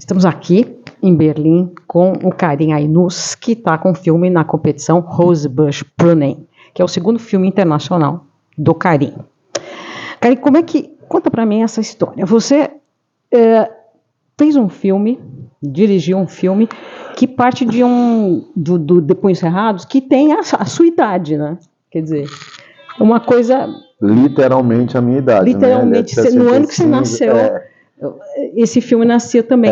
Estamos aqui em Berlim com o Karim Aynus, que está com o filme na competição Rosebush Pruning, que é o segundo filme internacional do Karim. Karim, conta para mim essa história. Você fez um filme, dirigiu um filme que parte de do Depois Cerrados, que tem a sua idade, né? Quer dizer, uma coisa... Literalmente a minha idade, literalmente, né? No ano que você nasceu, esse filme nascia também.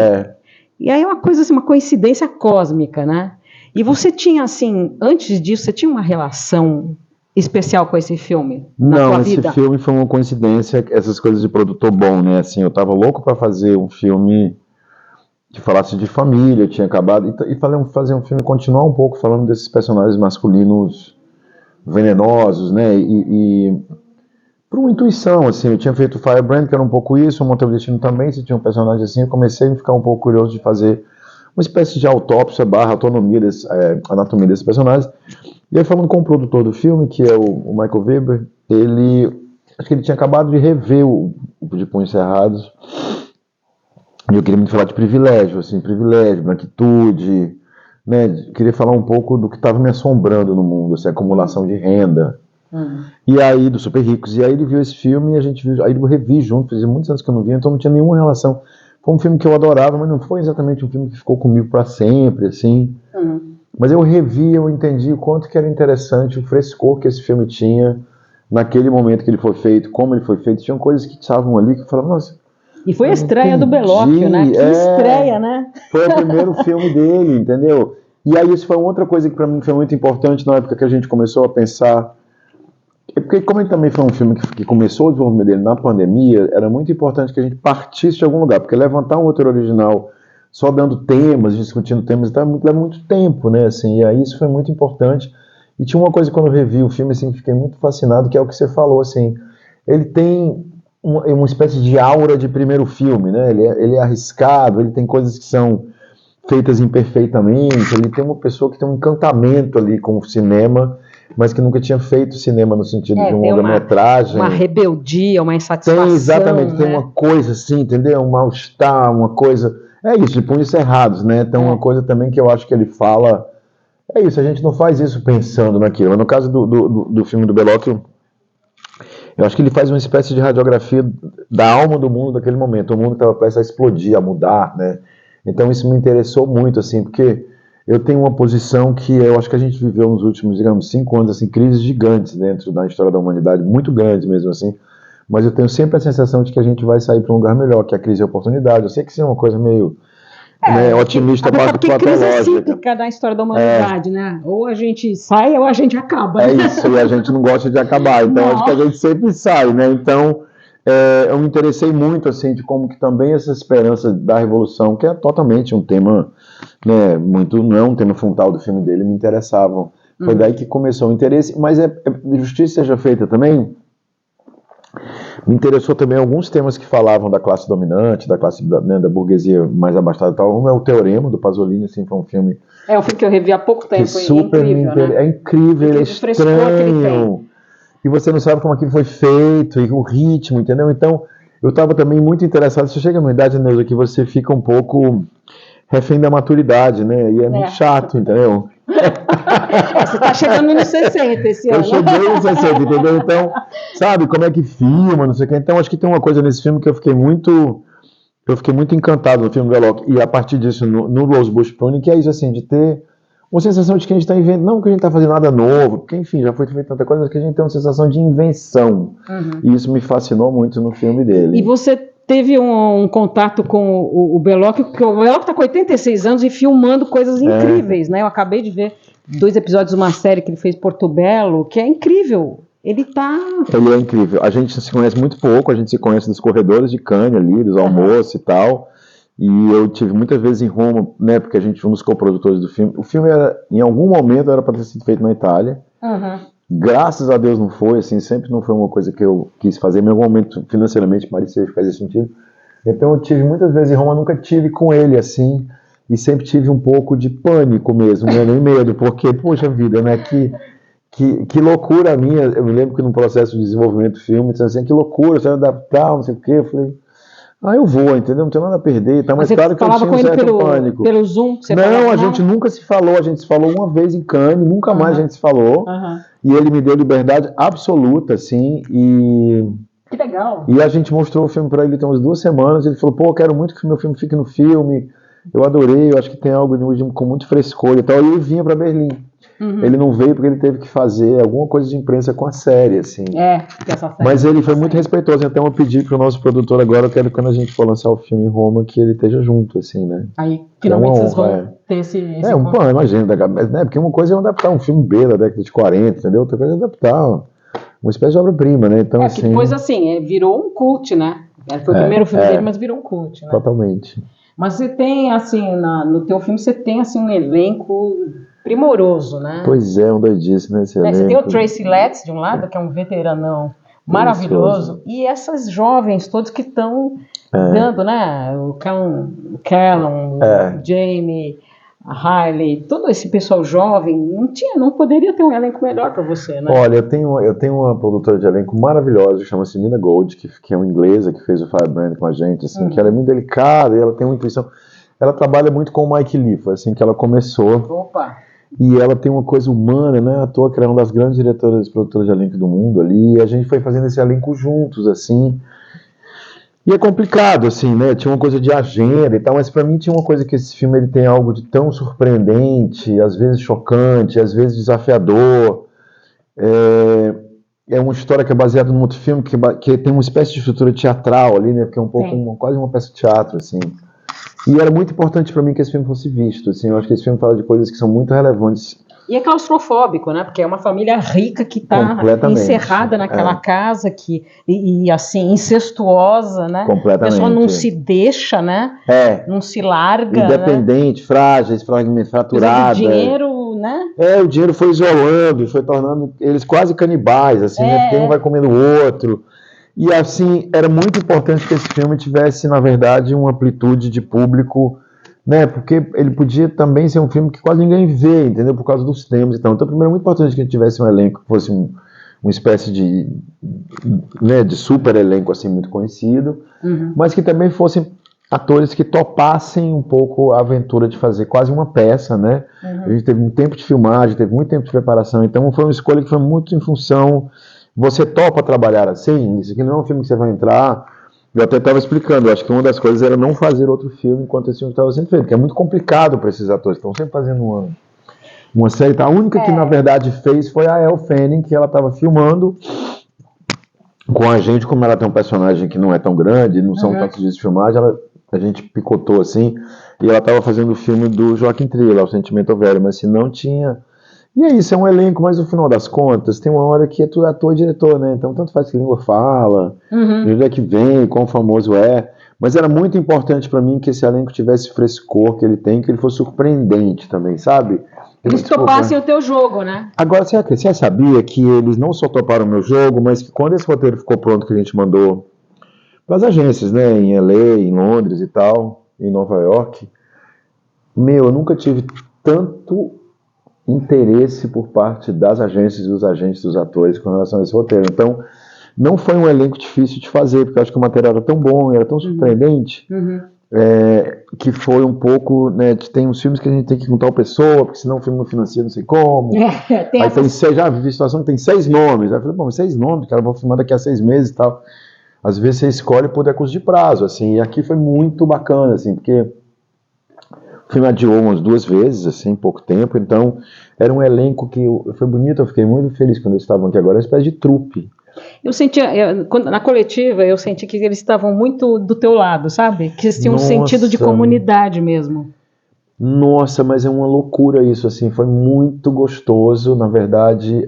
E aí é uma coisa assim, uma coincidência cósmica, né? E você tinha, assim, antes disso, você tinha uma relação especial com esse filme na tua vida? Não, esse filme foi uma coincidência, essas coisas de produtor bom, né? Assim, eu tava louco para fazer um filme que falasse de família, eu tinha acabado, e fazer um filme, continuar um pouco falando desses personagens masculinos venenosos, né? E por uma intuição, assim, eu tinha feito Firebrand, que era um pouco isso, o Monteiro Destino também, se tinha um personagem assim, eu comecei a ficar um pouco curioso de fazer uma espécie de autópsia / autonomia anatomia desses personagens. E aí, falando com o produtor do filme, que é o Michael Weber, acho que ele tinha acabado de rever o De Punhos Cerrados, e eu queria muito falar de privilégio, branquitude, né, queria falar um pouco do que estava me assombrando no mundo, assim, acumulação de renda. E aí, dos super ricos. E aí ele viu esse filme e a gente viu, aí eu revi junto, fazia muitos anos que eu não via, então não tinha nenhuma relação. Foi um filme que eu adorava, mas não foi exatamente um filme que ficou comigo para sempre, assim. Mas eu revi, eu entendi o quanto que era interessante o frescor que esse filme tinha naquele momento que ele foi feito, como ele foi feito. Tinham coisas que estavam ali que eu falava, nossa... E foi a estreia do Bellocchio, né? Que estreia, né? Foi o primeiro filme dele, entendeu? E aí isso foi outra coisa que para mim foi muito importante na época que a gente começou a pensar. Porque como ele também foi um filme que começou o desenvolvimento dele na pandemia, era muito importante que a gente partisse de algum lugar, porque levantar um roteiro original só dando temas, discutindo temas, leva muito tempo, né, assim, e aí isso foi muito importante. E tinha uma coisa quando eu revi o filme, assim, que fiquei muito fascinado, que é o que você falou, assim, ele tem uma espécie de aura de primeiro filme, né, ele é arriscado, ele tem coisas que são feitas imperfeitamente, ele tem uma pessoa que tem um encantamento ali com o cinema, mas que nunca tinha feito cinema no sentido de uma longa-metragem. Uma rebeldia, uma insatisfação. Tem, exatamente, né? Tem uma coisa assim, entendeu? Um mal-estar, uma coisa... É isso, de Punhos Cerrados, né? Tem uma coisa também que eu acho que ele fala... É isso, a gente não faz isso pensando naquilo. Mas no caso do filme do Bellocchio, eu acho que ele faz uma espécie de radiografia da alma do mundo daquele momento. O mundo estava prestes a explodir, a mudar, né? Então isso me interessou muito, assim, porque... Eu tenho uma posição que eu acho que a gente viveu nos últimos, digamos, 5 anos, assim, crises gigantes dentro da história da humanidade, muito grandes mesmo, assim, mas eu tenho sempre a sensação de que a gente vai sair para um lugar melhor, que é a crise de oportunidade. Eu sei que isso é uma coisa meio otimista, porque crise é cíclica da história da humanidade, né? Ou a gente sai ou a gente acaba. É isso, e a gente não gosta de acabar, então acho que a gente sempre sai, né? Então, eu me interessei muito, assim, de como que também essa esperança da revolução, que é totalmente um tema... Né, não é um tema frontal do filme dele, me interessavam. Foi daí que começou o interesse, mas justiça seja feita também. Me interessou também alguns temas que falavam da classe dominante, da classe da burguesia mais abastada e tal. Um é o Teorema, do Pasolini, assim, foi um filme... É um filme que eu revi há pouco tempo, super incrível, né? É incrível, ele é estranho. E você não sabe como aquilo foi feito, e o ritmo, entendeu? Então, eu estava também muito interessado. Você chega numa idade, Neuza, que você fica um pouco... refém da maturidade, né? E é muito chato, entendeu? Você está chegando nos 60 esse ano. Eu cheguei nos 60, entendeu? Então, sabe, como é que filma, não sei o quê. Então, acho que tem uma coisa nesse filme que eu fiquei muito encantado no filme Bellocchio. E a partir disso, no Rosebush Pruning, que é isso, assim, de ter uma sensação de que a gente está inventando, não que a gente está fazendo nada novo, porque, enfim, já foi feito tanta coisa, mas que a gente tem uma sensação de invenção. E isso me fascinou muito no filme dele. E você teve um contato com o Bellocchio, porque o Bellocchio está com 86 anos e filmando coisas incríveis, né? Eu acabei de ver 2 episódios de uma série que ele fez, Portobello, que é incrível. Ele é incrível. A gente se conhece muito pouco, a gente se conhece dos corredores de Cannes ali, dos almoços e tal. E eu tive muitas vezes em Roma, né? Porque a gente foi um dos coprodutores do filme. O filme, em algum momento, era para ter sido feito na Itália. Graças a Deus não foi, assim, sempre não foi uma coisa que eu quis fazer, em algum momento financeiramente parecia que fazia sentido. Então eu tive muitas vezes em Roma, nunca tive com ele, assim, e sempre tive um pouco de pânico mesmo, né, nem medo, porque, poxa vida, né, que loucura a minha. Eu me lembro que no processo de desenvolvimento do filme, assim, que loucura, você vai adaptar, não sei o quê, eu falei, Eu vou, entendeu? Não tenho nada a perder, tá? Mas Você claro que eu falava tinha com um ele certo pânico. pelo Zoom? Você Não, falava, a gente nunca se falou uma vez em Cannes, nunca mais a gente se falou, e ele me deu liberdade absoluta, assim, Que legal. E a gente mostrou o filme para ele tem umas 2 semanas, ele falou, pô, eu quero muito que o meu filme fique no filme, eu adorei, eu acho que tem algo com muito frescor e tal, e ele vinha para Berlim. Ele não veio porque ele teve que fazer alguma coisa de imprensa com a série, assim. Porque essa série Mas ele foi muito respeitoso, então eu pedi pro nosso produtor agora, eu quero que quando a gente for lançar o filme em Roma, que ele esteja junto, assim, né? Aí, finalmente, vocês vão ter esse imagina, né? Porque uma coisa é adaptar um filme B da década de 40, entendeu? Outra coisa é adaptar uma espécie de obra-prima, né? Então, que depois, assim, virou um cult, né? Foi o primeiro filme dele, mas virou um cult, né? Totalmente. Mas você tem, assim, no teu filme, você tem, assim, um elenco primoroso, né? Pois é, um doidice, né? Esse elenco. Você tem o Tracy Letts, de um lado, que é um veteranão maravilhoso, e essas jovens todos que estão dando, né? O Callum, o Jamie, a Hailey, todo esse pessoal jovem, não poderia ter um elenco melhor para você, né? Olha, eu tenho uma produtora de elenco maravilhosa, chama-se Nina Gold, que é uma inglesa, que fez o Firebrand com a gente, assim, que ela é muito delicada, e ela tem uma intuição. Ela trabalha muito com o Mike Lee, foi assim que ela começou. Opa! E ela tem uma coisa humana, né? À toa que ela é uma das grandes diretoras e produtoras de elenco do mundo ali, e a gente foi fazendo esse elenco juntos, assim. E é complicado, assim, né? Tinha uma coisa de agenda e tal, mas pra mim tinha uma coisa que esse filme ele tem algo de tão surpreendente, às vezes chocante, às vezes desafiador. É uma história que é baseada num outro filme que tem uma espécie de estrutura teatral ali, né? Porque é um pouco quase uma peça de teatro, assim. E era muito importante pra mim que esse filme fosse visto, assim. Eu acho que esse filme fala de coisas que são muito relevantes. E é claustrofóbico, né? Porque é uma família rica que está encerrada naquela casa e assim, incestuosa, né? Completamente. A pessoa não se deixa, né? Não se larga. Independente, frágeis, fraturadas. O dinheiro, né? O dinheiro foi isolando, foi tornando eles quase canibais, assim, né? Porque um vai comendo o outro. E assim, era muito importante que esse filme tivesse, na verdade, uma amplitude de público, né? Porque ele podia também ser um filme que quase ninguém vê, entendeu? Por causa dos temas e tal. Então, primeiro, é muito importante que a gente tivesse um elenco que fosse uma espécie de super elenco, assim, muito conhecido, mas que também fossem atores que topassem um pouco a aventura de fazer quase uma peça, né? A gente teve um tempo de filmagem, teve muito tempo de preparação, então foi uma escolha que foi muito em função... Você topa trabalhar assim? Isso aqui não é um filme que você vai entrar... Eu até estava explicando, eu acho que uma das coisas era não fazer outro filme enquanto esse filme estava sendo feito, que é muito complicado para esses atores, estão sempre fazendo uma série. A única que, na verdade, fez foi a Elle Fanning, que ela estava filmando com a gente, como ela tem um personagem que não é tão grande, não são tantos dias de filmagem, a gente picotou assim, e ela estava fazendo o filme do Joaquim Trier, O Sentimento Velho, mas se não tinha... E é isso, é um elenco, mas no final das contas, tem uma hora que é tudo ator e diretor, né? Então, tanto faz que língua fala, de onde é que vem, quão famoso é. Mas era muito importante pra mim que esse elenco tivesse frescor que ele tem, que ele fosse surpreendente também, sabe? Eles topassem o teu jogo, né? Agora, você sabia que eles não só toparam o meu jogo, mas que quando esse roteiro ficou pronto, que a gente mandou pras agências, né? Em LA, em Londres e tal, em Nova York, eu nunca tive tanto interesse por parte das agências e dos agentes dos atores com relação a esse roteiro. Então, não foi um elenco difícil de fazer, porque eu acho que o material era tão bom, era tão surpreendente, que foi um pouco, né, tem uns filmes que a gente tem que ir com tal pessoa, porque senão o filme não financia não sei como. Aí já vi situação que tem 6 nomes. Aí eu falei, bom, 6 nomes, cara, eu vou filmar daqui a 6 meses e tal. Às vezes você escolhe por decurso de prazo, assim, e aqui foi muito bacana, assim, porque o filme adiou umas 2 vezes, assim, em pouco tempo, então era um elenco que foi bonito, eu fiquei muito feliz quando eles estavam aqui agora, uma espécie de trupe. Eu senti, na coletiva, eu senti que eles estavam muito do teu lado, sabe? Que eles tinham um sentido de comunidade mesmo. Nossa, mas é uma loucura isso, assim, foi muito gostoso, na verdade,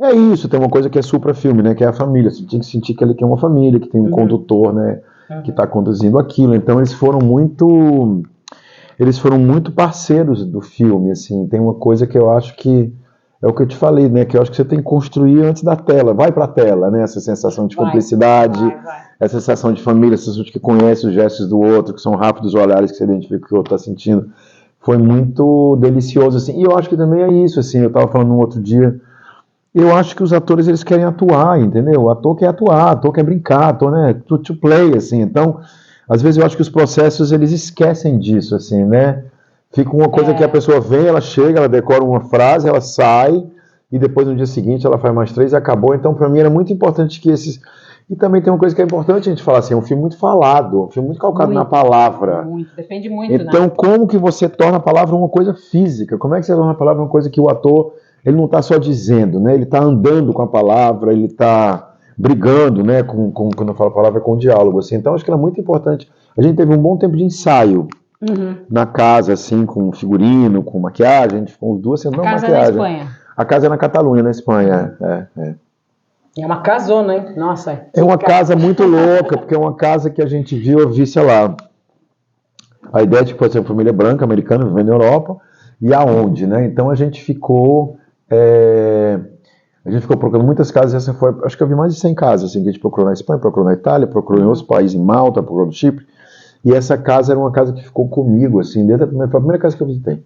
é isso, tem uma coisa que é supra-filme, né, que é a família, você tinha que sentir que ele tem uma família, que tem um condutor, né, que está conduzindo aquilo, então eles foram muito parceiros do filme, assim, tem uma coisa que eu acho que é o que eu te falei, né, que eu acho que você tem que construir antes da tela, vai pra tela, né, essa sensação de cumplicidade, essa sensação de família, essa sensação de que conhece os gestos do outro, que são rápidos os olhares que você identifica o que o outro está sentindo, foi muito delicioso, assim, e eu acho que também é isso, assim, eu estava falando um outro dia, eu acho que os atores, eles querem atuar, entendeu? O ator quer atuar, ator quer brincar, ator, né, to play, assim. Então, às vezes eu acho que os processos, eles esquecem disso, assim, né? Fica uma coisa que a pessoa vem, ela chega, ela decora uma frase, ela sai, e depois no dia seguinte ela faz mais 3 e acabou. Então, para mim, era muito importante que esses... E também tem uma coisa que é importante a gente falar, assim, é um filme muito falado, um filme muito calcado na palavra. Muito, depende muito, então, né? como que você torna a palavra uma coisa física? Como é que você torna a palavra uma coisa que o ator, ele não está só dizendo, né? Ele está andando com a palavra, ele está brigando, né? Quando eu falo palavra, é com o diálogo, assim. Então, acho que era muito importante. A gente teve um bom tempo de ensaio na casa, assim, com figurino, com maquiagem. A gente ficou uns 2 semanas. A casa é na Espanha. A casa é na Catalunha, na Espanha. É uma casona, hein? Nossa. É uma casa muito louca, porque é uma casa que a gente viu, eu vi, sei lá, a ideia de que pode ser uma família branca, americana, vivendo na Europa, e aonde, né? Então a gente ficou procurando muitas casas, essa foi, acho que eu vi mais de 100 casas, assim, que a gente procurou na Espanha, procurou na Itália, procurou em outros países, em Malta, procurou no Chipre, e essa casa era uma casa que ficou comigo, assim, desde foi a primeira casa que eu visitei.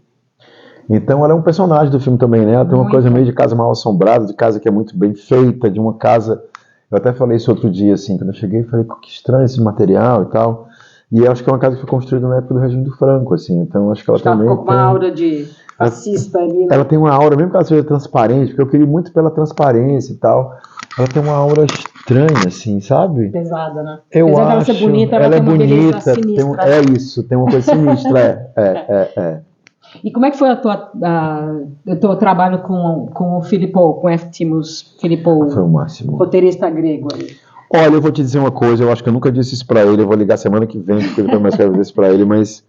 Então ela é um personagem do filme também, né? Ela tem uma coisa meio de casa mal assombrada, de casa que é muito bem feita, de uma casa... Eu até falei isso outro dia, assim, quando eu cheguei, eu falei, que estranho esse material e tal. E eu acho que é uma casa que foi construída na época do regime do Franco, assim, então acho que ela também ficou com uma aura de fascista ali, né? Ela tem uma aura, mesmo que ela seja transparente, porque eu queria muito pela transparência e tal, ela tem uma aura estranha, assim, sabe? Pesada, né? Eu Apesar acho, dela ser bonita, ela é tem uma beleza bonita, sinistra. é isso, tem uma coisa sinistra, E como é que foi o teu trabalho com o Philippou, com F. Timos Philippou, Foi o máximo. roteirista grego aí? Olha, eu vou te dizer uma coisa, eu acho que eu nunca disse isso pra ele, eu vou ligar semana que vem, porque ele também escreve dizer isso pra ele, mas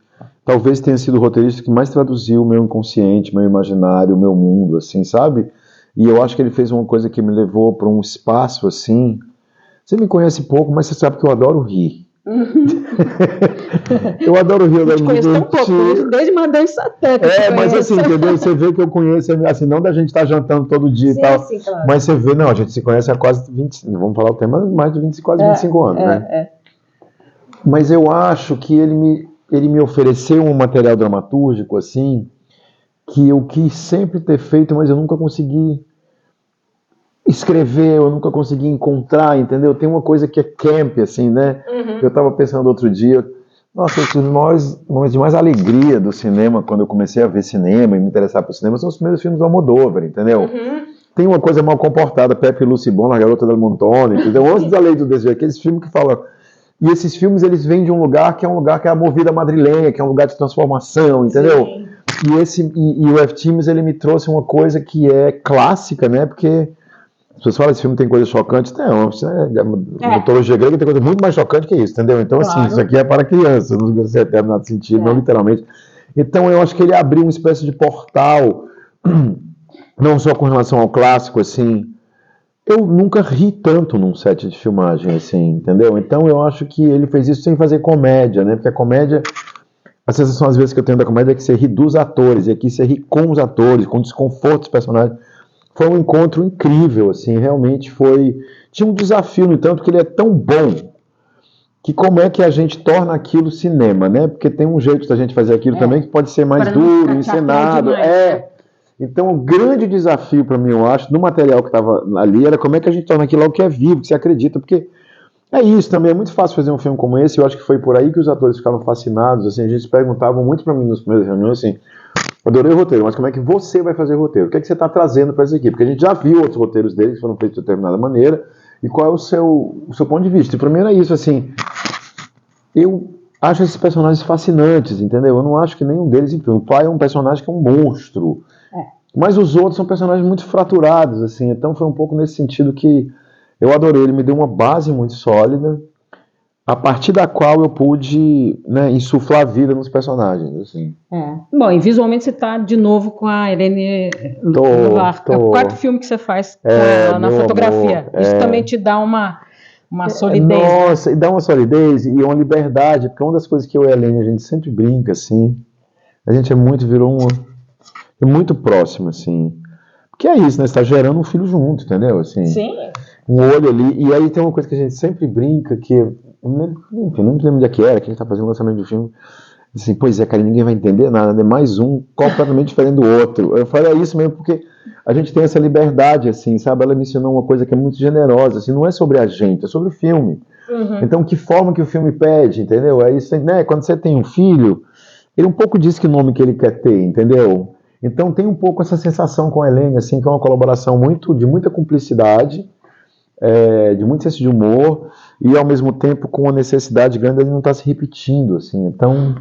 talvez tenha sido o roteirista que mais traduziu o meu inconsciente, meu imaginário, o meu mundo, assim, sabe? E eu acho que ele fez uma coisa que me levou para um espaço, assim... Você me conhece pouco, mas você sabe que eu adoro rir. Eu adoro rir, eu te conheço tão pouco, desde Madame Satã. Mas assim, entendeu? Você vê que eu conheço, assim, não da gente estar jantando todo dia e tal. Sim, claro. Mas você vê, não, a gente se conhece há quase 20, vamos falar o tema, mais de 20, quase 25 anos, né? Mas eu acho que ele me ofereceu um material dramatúrgico, assim, que eu quis sempre ter feito, mas eu nunca consegui escrever, eu nunca consegui encontrar, entendeu? Tem uma coisa que é camp, assim, né? Eu estava pensando outro dia, nossa, os momentos de mais alegria do cinema, quando eu comecei a ver cinema e me interessar por cinema, são os primeiros filmes do Almodóvar, entendeu? Tem uma coisa mal comportada, Pepe e Lucy Bon, A Garota del Montone, entendeu? Antes da Lei do Desejo, aqueles filmes que falam... E esses filmes, eles vêm de um lugar que é a movida madrilenha, que é um lugar de transformação, entendeu? E o F. Timms, ele me trouxe uma coisa que é clássica, né? Porque as pessoas falam, esse filme tem coisas chocantes. Não, mitologia grega tem coisa muito mais chocante que isso, entendeu? Então, assim, isso aqui é para crianças, não sei se é determinado sentido, não literalmente. Então, eu acho que ele abriu uma espécie de portal, não só com relação ao clássico, assim... Eu nunca ri tanto num set de filmagem, assim, entendeu? Então eu acho que ele fez isso sem fazer comédia, né? Porque a comédia, a sensação às vezes que eu tenho da comédia é que você ri dos atores, e aqui você ri com os atores, com o desconforto dos personagens. Foi um encontro incrível, assim, realmente foi... Tinha um desafio, no entanto, que ele é tão bom, que como é que a gente torna aquilo cinema, né? Porque tem um jeito da gente fazer aquilo também que pode ser mais duro, encenado, Então, o grande desafio para mim, eu acho, no material que estava ali, era como é que a gente torna aquilo algo que é vivo, que você acredita, porque é isso também, é muito fácil fazer um filme como esse, eu acho que foi por aí que os atores ficavam fascinados, assim, a gente perguntava muito para mim nas primeiras reuniões, assim, adorei o roteiro, mas como é que você vai fazer o roteiro? O que é que você está trazendo para isso aqui? Porque a gente já viu outros roteiros deles que foram feitos de determinada maneira, e qual é o seu ponto de vista? E para mim era isso, assim, eu acho esses personagens fascinantes, entendeu? Eu não acho que nenhum deles, enfim, o pai é um personagem que é um monstro, mas os outros são personagens muito fraturados, assim, então foi um pouco nesse sentido que eu adorei, ele me deu uma base muito sólida, a partir da qual eu pude, né, insuflar vida nos personagens, assim. Bom, e visualmente você está de novo com a Helene Lovar, é o quarto filme que você faz com ela na fotografia, amor, isso também te dá uma solidez. Nossa, e dá uma solidez e uma liberdade, porque uma das coisas que eu e a Helene, a gente sempre brinca, assim, a gente virou muito próximo, assim. Porque é isso, né? Você tá gerando um filho junto, entendeu? Assim, sim. Um olho ali. E aí tem uma coisa que a gente sempre brinca, que... Enfim, não me lembro onde é que era, que a gente tá fazendo o lançamento do filme. Assim, pois é, cara, ninguém vai entender nada, é mais um completamente diferente do outro. Eu falei, é isso mesmo, porque a gente tem essa liberdade, assim, sabe? Ela me ensinou uma coisa que é muito generosa, assim, não é sobre a gente, é sobre o filme. Então, que forma que o filme pede, entendeu? É isso, né? Quando você tem um filho, ele um pouco diz que nome que ele quer ter, entendeu? Então tem um pouco essa sensação com a Helene, assim, que é uma colaboração de muita cumplicidade, de muito senso de humor, e ao mesmo tempo com a necessidade grande de não estar se repetindo, assim. Então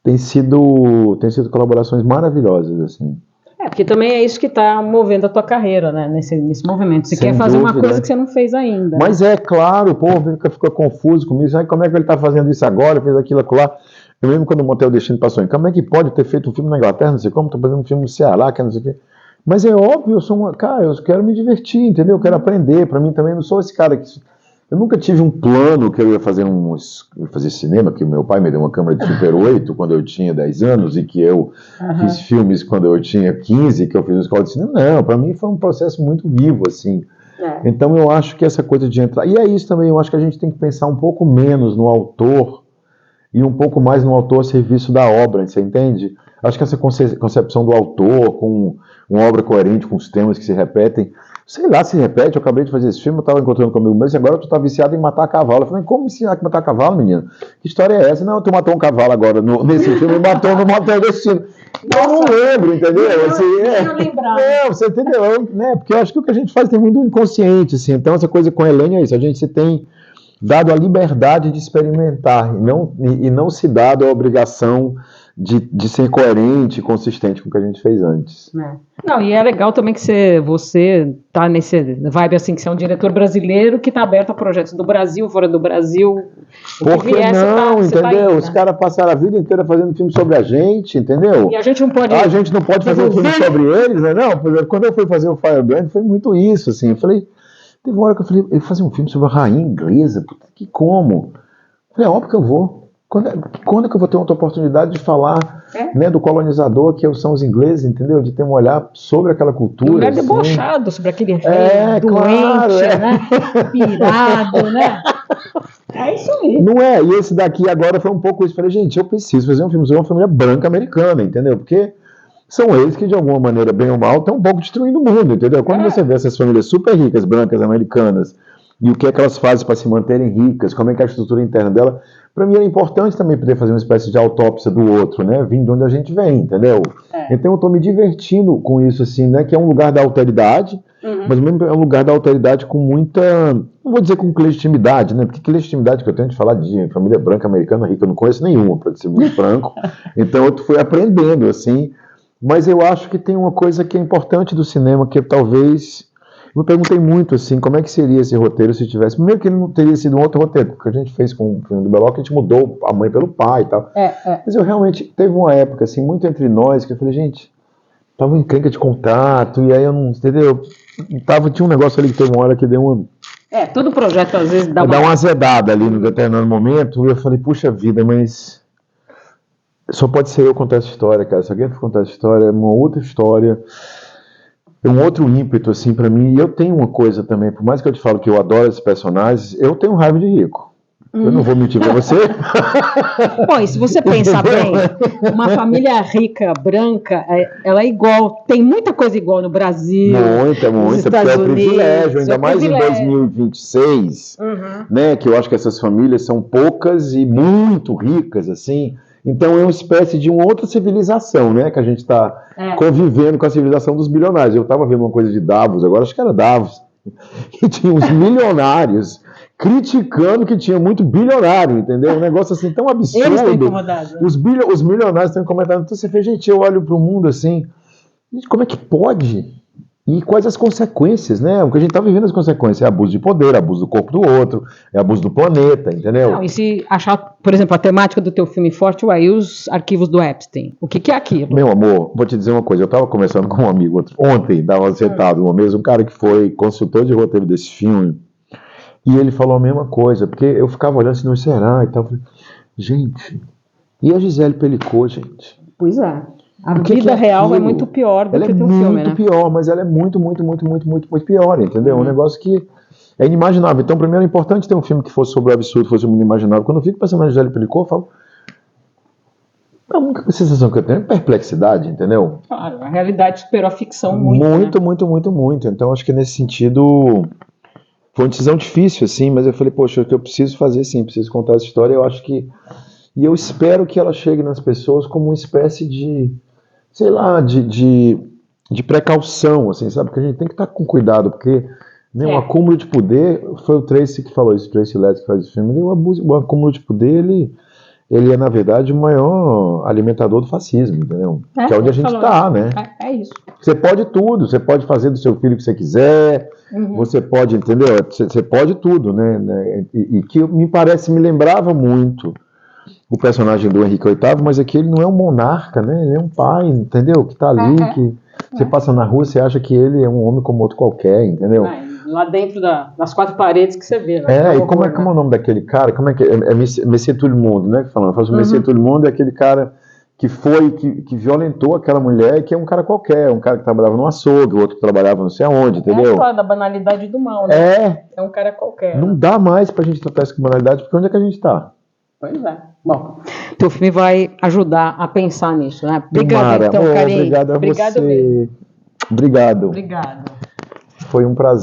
tem sido colaborações maravilhosas, assim. Porque também é isso que está movendo a tua carreira, né? Nesse movimento. Você Sem quer fazer uma dúvida. coisa que você não fez ainda. Mas é claro, o povo fica confuso comigo. Aí, como é que ele está fazendo isso agora? Fez aquilo, acolá. Eu mesmo quando o Motel Destino passou em, como é que pode ter feito um filme na Inglaterra, não sei como, estou fazendo um filme no Ceará, que não sei o quê. Mas é óbvio, cara, eu quero me divertir, entendeu? Eu quero aprender. Para mim também, não sou esse cara que... Eu nunca tive um plano que eu ia fazer cinema, que o meu pai me deu uma câmera de Super 8 quando eu tinha 10 anos e que eu fiz filmes quando eu tinha 15, que eu fiz uma escola de cinema. Não, para mim foi um processo muito vivo, assim. Então eu acho que essa coisa de entrar... E é isso também, eu acho que a gente tem que pensar um pouco menos no autor e um pouco mais no autor a serviço da obra, você entende? Acho que essa concepção do autor com uma obra coerente, com os temas que se repetem, sei lá se repete, eu acabei de fazer esse filme, eu estava encontrando comigo mesmo, e agora tu tá viciado em matar cavalo. Eu falei, como me ensinar a matar cavalo, menino? Que história é essa? Não, tu matou um cavalo agora nesse filme, matou no Motel Destino. Eu não lembro, entendeu? Assim, não, você entendeu? Né? Porque eu acho que o que a gente faz tem muito inconsciente, assim. Então essa coisa com a Helene é isso, a gente se tem dado a liberdade de experimentar e não se dado a obrigação de ser coerente e consistente com o que a gente fez antes. Não, e é legal também que você tá nesse vibe assim, que você é um diretor brasileiro que tá aberto a projetos do Brasil, fora do Brasil. Por que não, entendeu? Os caras passaram a vida inteira fazendo filme sobre a gente, entendeu? E a gente não pode... A gente não pode fazer um filme sobre eles, né? Não, quando eu fui fazer o Firebrand, foi muito isso, assim. Eu falei, teve uma hora que eu falei, eu fazer um filme sobre a rainha inglesa, puta, que como? Eu falei, óbvio que eu vou. Quando é que eu vou ter outra oportunidade de falar né, do colonizador, que são os ingleses, entendeu? De ter um olhar sobre aquela cultura. Um olhar debochado sobre aquele rei doente, claro, né? Pirado, né? É isso aí. Não é? E esse daqui agora foi um pouco isso. Falei, gente, eu preciso fazer um filme sobre uma família branca americana, entendeu? Porque são eles que, de alguma maneira, bem ou mal, estão um pouco destruindo o mundo, entendeu? Quando você vê essas famílias super ricas, brancas, americanas, e o que é que elas fazem para se manterem ricas, como é que é a estrutura interna dela, para mim era importante também poder fazer uma espécie de autópsia do outro, né? Vindo de onde a gente vem, entendeu? Então eu estou me divertindo com isso, assim, né? Que é um lugar da alteridade, mas mesmo é um lugar da alteridade com muita, não vou dizer com legitimidade, né? Porque que legitimidade que eu tenho de falar de família branca americana rica, eu não conheço nenhuma, para ser muito franco. Então eu fui aprendendo, assim. Mas eu acho que tem uma coisa que é importante do cinema, que talvez... Eu me perguntei muito, assim, como é que seria esse roteiro se tivesse... Primeiro que ele não teria sido um outro roteiro, porque a gente fez com o filme do Belloc, a gente mudou a mãe pelo pai e tal. Mas eu realmente... Teve uma época, assim, muito entre nós, que eu falei, gente, tava em encrenca de contrato, e aí eu não... Entendeu? Tinha um negócio ali que teve uma hora que deu uma... todo projeto às vezes dá uma azedada ali no determinado momento, e eu falei, puxa vida, mas... Só pode ser eu contar essa história, cara. Se alguém for contar essa história, é uma outra história... É um outro ímpeto, assim, pra mim. E eu tenho uma coisa também, por mais que eu te falo que eu adoro esses personagens, eu tenho raiva de rico. Eu não vou mentir pra você. Bom, e se você pensar bem, uma família rica, branca, ela é igual, tem muita coisa igual no Brasil. Muita, porque é um privilégio, ainda mais em 2026, né, que eu acho que essas famílias são poucas e muito ricas, assim. Então é uma espécie de uma outra civilização, né? Que a gente está convivendo com a civilização dos bilionários. Eu estava vendo uma coisa de Davos, agora acho que era Davos, que tinha uns milionários criticando que tinha muito bilionário, entendeu? Um negócio assim tão absurdo. Eles estão incomodados. Né? Os milionários estão incomodados. Então você fez, gente, eu olho para o mundo assim, gente, como é que pode? E quais as consequências, né? O que a gente está vivendo as consequências é abuso de poder, abuso do corpo do outro, é abuso do planeta, entendeu? Não, e se achar, por exemplo, a temática do teu filme forte, e os arquivos do Epstein, o que é aquilo? Meu amor, vou te dizer uma coisa, eu estava conversando com um amigo ontem, estava sentado uma mesa, um cara que foi consultor de roteiro desse filme, e ele falou a mesma coisa, porque eu ficava olhando assim, não será e tal, falei, gente, e a Gisele Pelicot, gente? Pois é. A vida real é muito pior do que o teu filme, né? Ela é muito pior, mas ela é muito pior, entendeu? É um negócio que é inimaginável. Então, primeiro, é importante ter um filme que fosse sobre o absurdo, fosse o inimaginável. Quando eu fico pensando na Gisele Pelicot, eu falo, A única sensação que eu tenho é perplexidade, entendeu? Claro, a realidade superou a ficção muito, Muito, né? muito, muito, muito. Então, acho que nesse sentido foi uma decisão difícil, assim, mas eu falei, poxa, o que eu preciso fazer, sim, preciso contar essa história. Eu acho que, e eu espero que ela chegue nas pessoas como uma espécie de, sei lá, de precaução, assim, sabe? Porque a gente tem que estar com cuidado, porque né, o acúmulo de poder, foi o Tracy que falou isso, o Tracy Letts que faz esse filme, o acúmulo de poder, ele é, na verdade, o maior alimentador do fascismo, entendeu? Que é onde a gente está, né? É isso. Você pode tudo, você pode fazer do seu filho o que você quiser, você pode, entendeu? Você pode tudo, né? E que me parece, me lembrava muito o personagem do Henrique VIII, mas aqui ele não é um monarca, né? Ele é um pai, entendeu? Que tá ali, que você passa na rua, você acha que ele é um homem como outro qualquer, entendeu? Lá dentro das quatro paredes que você vê. E como é o nome daquele cara? Como é que é Messier Tout le Monde, né? Que falando, faz o Messier Tout le Monde é aquele cara que violentou aquela mulher, que é um cara qualquer, um cara que trabalhava no açougue, o outro que trabalhava não sei aonde, entendeu? É da banalidade do mal, né? É um cara qualquer. Não dá mais pra gente tratar isso com banalidade, porque onde é que a gente tá? Pois é. Bom, teu filme vai ajudar a pensar nisso, né? Obrigado, então, Karim. Obrigado a você. Mesmo. Obrigado. Obrigado. Foi um prazer.